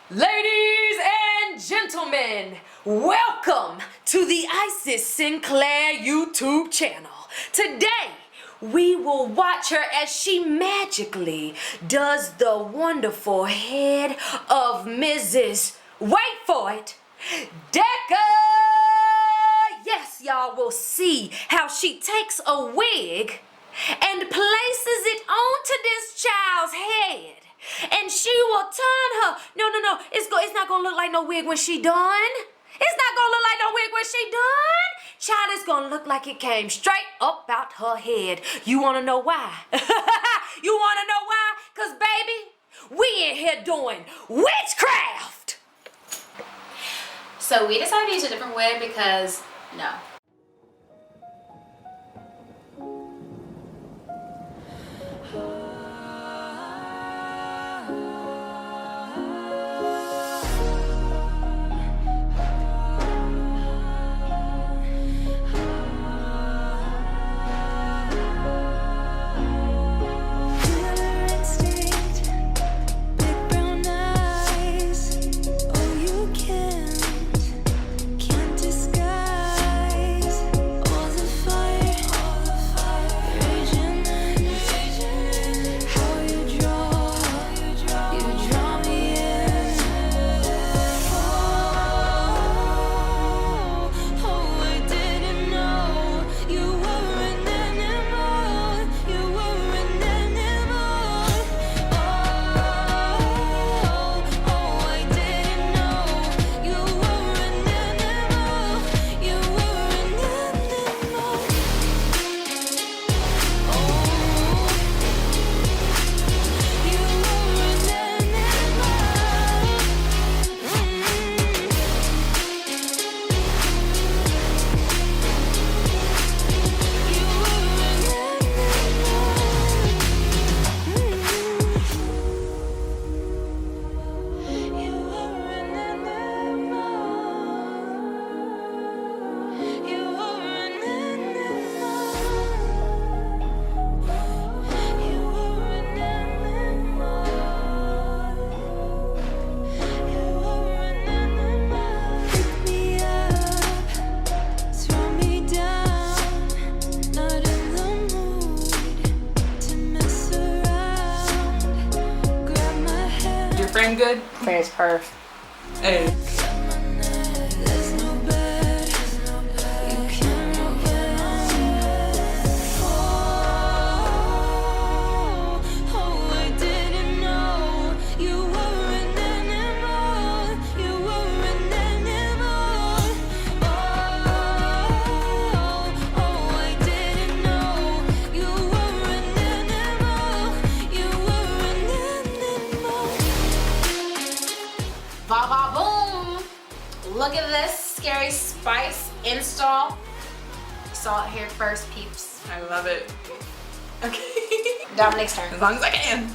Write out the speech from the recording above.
Ladies and gentlemen, welcome to the Isis Sinclair YouTube channel. Today, we will watch her as she magically does the wonderful head of Mrs. Wait for it, Decca! Yes, y'all will see how she takes a wig and places it onto this child's head. And she will turn her, no, it's not gonna look like no wig when she done. It's not gonna look like no wig when she done. Child, it's gonna look like it came straight up out her head. You wanna know why? You wanna know why? Cause baby, we in here doing witchcraft. So we decided to use a different wig because, no. Friend good? Friend's perfect. Hey. Ba ba boom! Look at this scary spice install. Saw it here first, peeps. I love it. Okay. Dominic's turn. As long as I can.